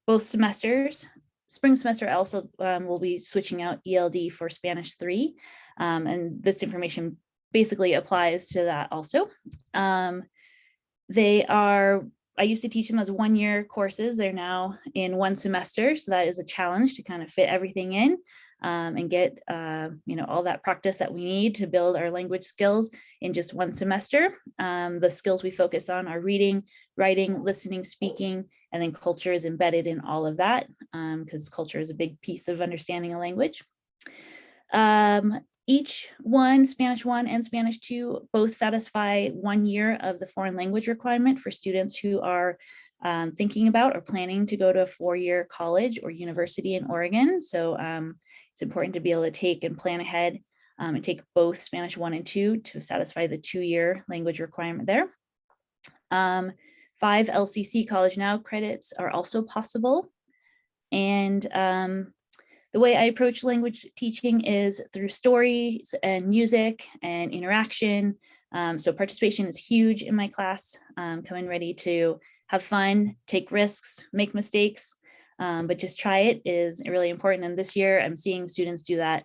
both semesters. Spring semester also will be switching out ELD for Spanish 3. And this information basically applies to that also. I used to teach them as 1-year courses. They're now in 1 semester. So that is a challenge to kind of fit everything in and get all that practice that we need to build our language skills in just 1 semester. The skills we focus on are reading, writing, listening, speaking, and then culture is embedded in all of that because culture is a big piece of understanding a language. Each one, Spanish 1 and Spanish 2, both satisfy 1 year of the foreign language requirement for students who are thinking about or planning to go to a 4-year college or university in Oregon. So it's important to be able to take and plan ahead and take both Spanish 1 and 2 to satisfy the 2-year language requirement there. 5 LCC College Now credits are also possible. And the way I approach language teaching is through stories and music and interaction. So participation is huge in my class. Coming ready to have fun, take risks, make mistakes, but just try it is really important. And this year I'm seeing students do that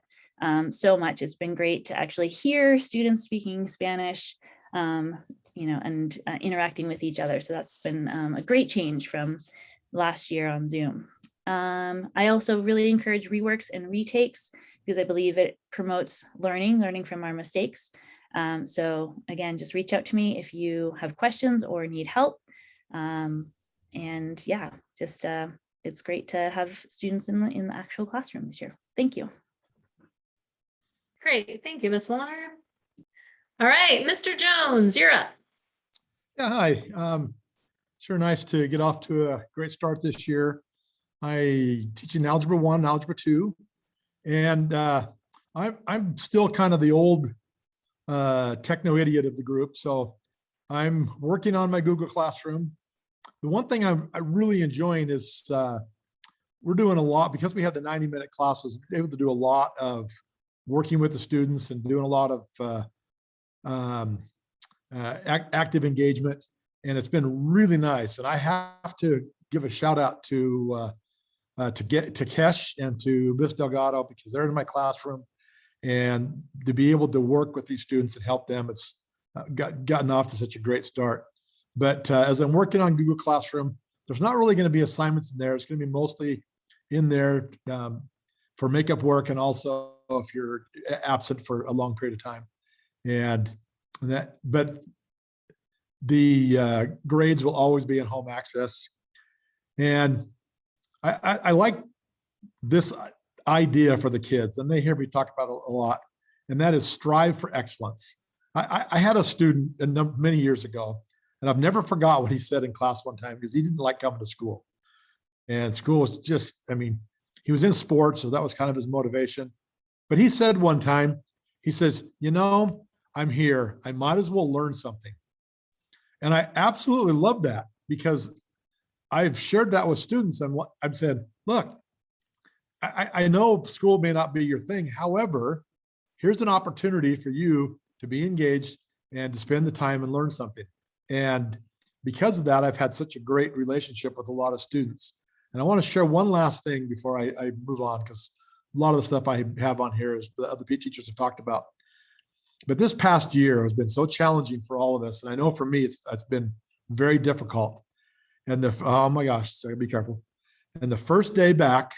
so much. It's been great to actually hear students speaking Spanish, and interacting with each other. So that's been a great change from last year on Zoom. I also really encourage reworks and retakes because I believe it promotes learning from our mistakes. So again, just reach out to me if you have questions or need help. And yeah, just it's great to have students in the actual classroom this year. Thank you. Great, thank you, Ms. Warner. All right, Mr. Jones, you're up. Yeah, hi. Sure nice to get off to a great start this year. I teach in Algebra 1, Algebra 2, and I'm still kind of the old techno idiot of the group. So I'm working on my Google Classroom. The one thing I'm really enjoying is we're doing a lot, because we have the 90-minute classes, able to do a lot of working with the students and doing a lot of active engagement. And it's been really nice. And I have to give a shout out to Kesh and to Miss Delgado, because they're in my classroom, and to be able to work with these students and help them, it's gotten off to such a great start. But as I'm working on Google Classroom, there's not really going to be assignments in there. It's going to be mostly in there for makeup work, and also if you're absent for a long period of time. But the grades will always be in home access. And I like this idea for the kids, and they hear me talk about it a lot, and that is strive for excellence. I had a student many years ago, and I've never forgot what he said in class one time, because he didn't like coming to school. And school was just, I mean, he was in sports, so that was kind of his motivation. But he said one time, he says, I'm here, I might as well learn something. And I absolutely love that, because I've shared that with students, and I've said, look, I know school may not be your thing. However, here's an opportunity for you to be engaged and to spend the time and learn something. And because of that, I've had such a great relationship with a lot of students. And I want to share one last thing before I move on, because a lot of the stuff I have on here is the other teachers have talked about. But this past year has been so challenging for all of us. And I know for me, it's been very difficult. And oh my gosh, so be careful. And the first day back,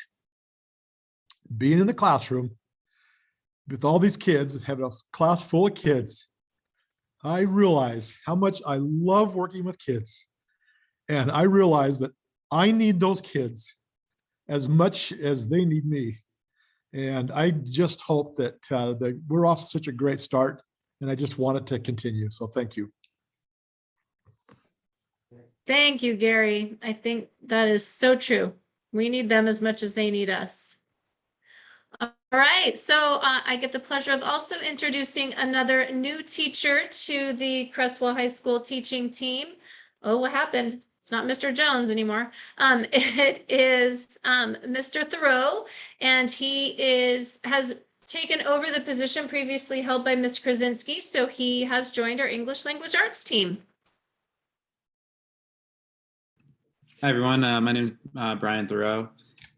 being in the classroom with all these kids, having a class full of kids, I realized how much I love working with kids. And I realized that I need those kids as much as they need me. And I just hope that we're off to such a great start, and I just want it to continue. So thank you. Thank you, Gary. I think that is so true. We need them as much as they need us. All right, so I get the pleasure of also introducing another new teacher to the Crestwell High School teaching team. Oh, what happened? It's not Mr. Jones anymore. It is Mr. Thoreau, and he has taken over the position previously held by Ms. Krasinski, so he has joined our English Language Arts team. Hi, everyone. My name is Brian Thoreau.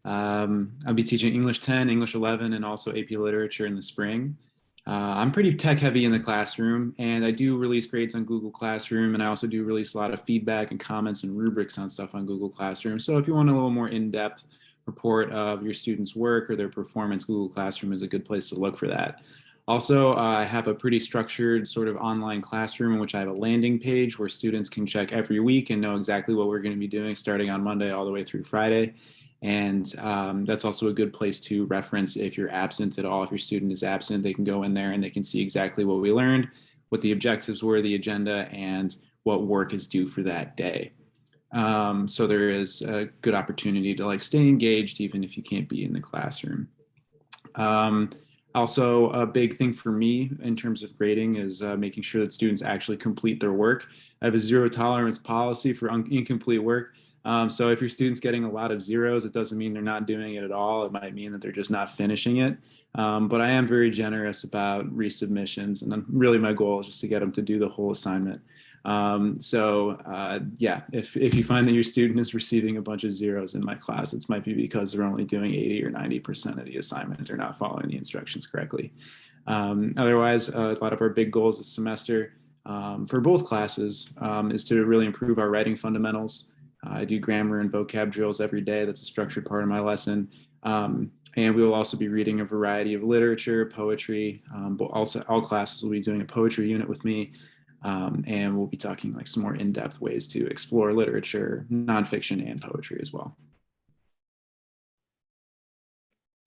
I'll be teaching English 10, English 11, and also AP Literature in the spring. I'm pretty tech heavy in the classroom, and I do release grades on Google Classroom, and I also do release a lot of feedback and comments and rubrics on stuff on Google Classroom. So if you want a little more in-depth report of your students' work or their performance, Google Classroom is a good place to look for that. Also, I have a pretty structured sort of online classroom in which I have a landing page where students can check every week and know exactly what we're going to be doing starting on Monday all the way through Friday. And that's also a good place to reference if you're absent at all. If your student is absent, they can go in there and they can see exactly what we learned, what the objectives were, the agenda, and what work is due for that day. So there is a good opportunity to stay engaged even if you can't be in the classroom. Also, a big thing for me in terms of grading is making sure that students actually complete their work. I have a zero tolerance policy for incomplete work. So if your student's getting a lot of zeros, it doesn't mean they're not doing it at all. It might mean that they're just not finishing it. But I am very generous about resubmissions, and really my goal is just to get them to do the whole assignment. Yeah, if you find that your student is receiving a bunch of zeros in my class, it might be because they're only doing 80 or 90% of the assignment or not following the instructions correctly. Otherwise, a lot of our big goals this semester for both classes is to really improve our writing fundamentals. I do grammar and vocab drills every day. That's a structured part of my lesson. And we will also be reading a variety of literature, poetry, but also all classes will be doing a poetry unit with me. And we'll be talking like some more in-depth ways to explore literature, nonfiction, and poetry as well.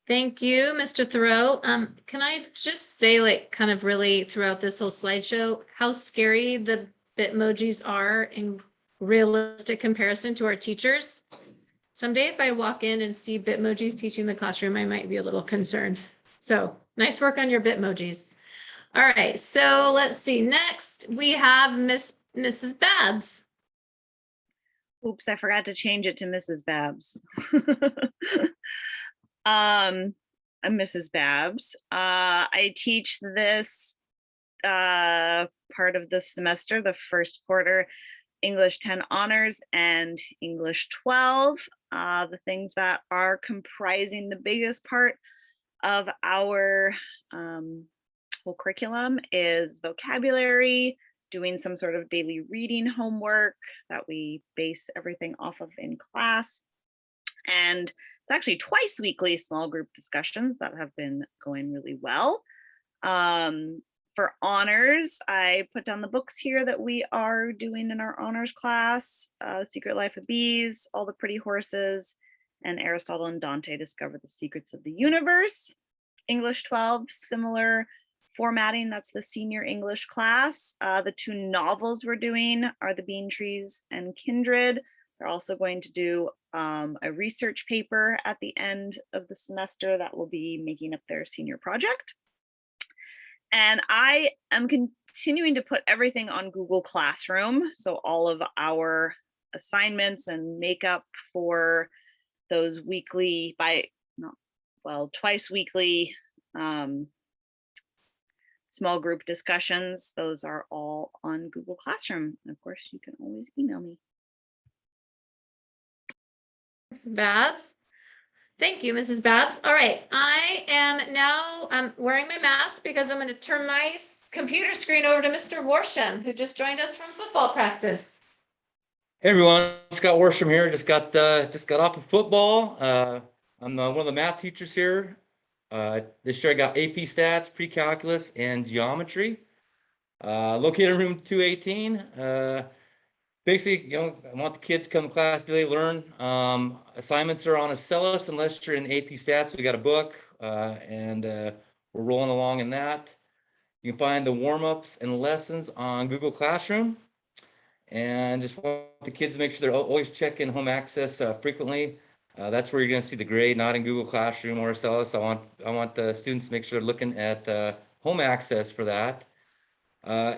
Thank you, Mr. Thoreau. Can I just say, like, kind of really throughout this whole slideshow, how scary the Bitmojis are in realistic comparison to our teachers? Someday, if I walk in and see Bitmojis teaching the classroom, I might be a little concerned. So nice work on your Bitmojis. All right, so let's see. Next, we have Mrs. Babs. Oops, I forgot to change it to Mrs. Babs. I'm Mrs. Babs. I teach this part of the semester, the first quarter, English 10 honors and English 12. The things that are comprising the biggest part of our whole curriculum is vocabulary, doing some sort of daily reading homework that we base everything off of in class. And it's actually twice weekly small group discussions that have been going really well. For honors, I put down the books here that we are doing in our honors class, Secret Life of Bees, All the Pretty Horses, and Aristotle and Dante Discover the Secrets of the Universe. English 12, similar formatting, that's the senior English class. The two novels we're doing are The Bean Trees and Kindred. They're also going to do a research paper at the end of the semester that will be making up their senior project. And I am continuing to put everything on Google Classroom. So all of our assignments and makeup for those weekly twice weekly small group discussions, those are all on Google Classroom. And of course, you can always email me. Babs. Thank you, Mrs. Babs. All right, I am now wearing my mask because I'm going to turn my computer screen over to Mr. Worsham, who just joined us from football practice. Hey everyone, Scott Worsham here. Just got off of football. I'm one of the math teachers here. This year I got AP Stats, Pre-Calculus, and Geometry. Located in room 218. Basically, I want the kids to come to class, do they learn? Assignments are on Acellus unless you're in AP Stats. We got a book, and we're rolling along in that. You can find the warm-ups and lessons on Google Classroom. And just want the kids to make sure they're always checking home access frequently. That's where you're going to see the grade, not in Google Classroom or Acellus. I want the students to make sure they're looking at home access for that.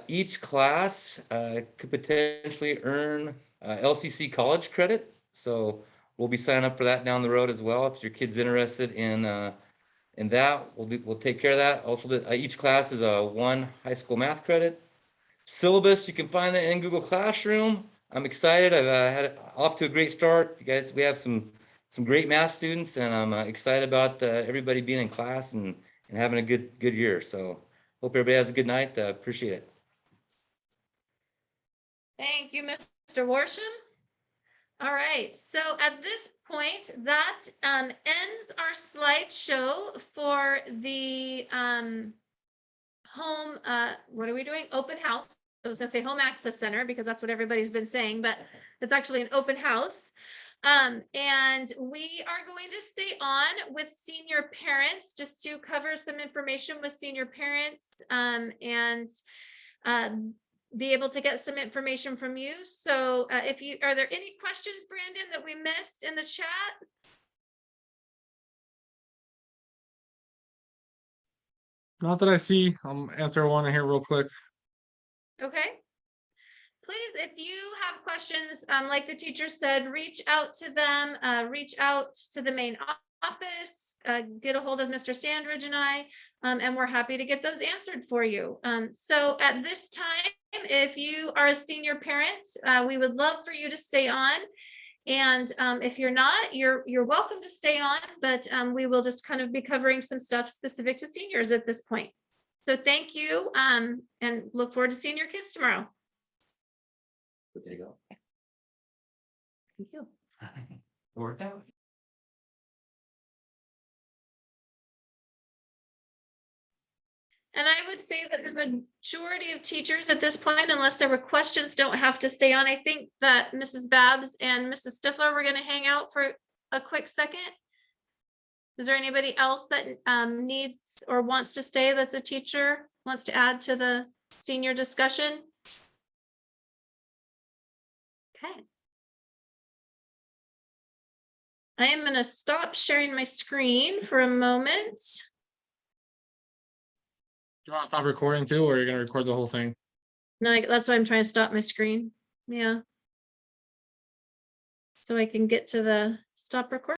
Each class could potentially earn LCC college credit. So we'll be signing up for that down the road as well. If your kid's interested in that, we'll take care of that. Also, each class is a 1 high school math credit. Syllabus, you can find that in Google Classroom. I'm excited. I've had off to a great start. You guys, we have some great math students, and I'm excited about everybody being in class and having a good year. So hope everybody has a good night. Appreciate it. Thank you, Mr. Worsham. All right, so at this point, that ends our slideshow for the home, what are we doing? Open house. I was gonna say home access center because that's what everybody's been saying, but it's actually an open house. And we are going to stay on with senior parents just to cover some information with senior parents and be able to get some information from you. So are there any questions, Brandon, that we missed in the chat? Not that I see. I'll answer one here real quick. Okay. Please, if you have questions, like the teacher said, reach out to them, reach out to the main office, get a hold of Mr. Standridge and I, and we're happy to get those answered for you. So at this time, if you are a senior parent, we would love for you to stay on. And if you're not, you're welcome to stay on, but we will just kind of be covering some stuff specific to seniors at this point. So thank you, and look forward to seeing your kids tomorrow. There you go. Thank you. Worked out. And I would say that the majority of teachers at this point, unless there were questions, don't have to stay on. I think that Mrs. Babs and Mrs. Stifler were going to hang out for a quick second. Is there anybody else that needs or wants to stay that's a teacher, wants to add to the senior discussion? Okay. I am going to stop sharing my screen for a moment. You want to stop recording too, or you're going to record the whole thing? No, that's why I'm trying to stop my screen. Yeah. So I can get to the stop recording.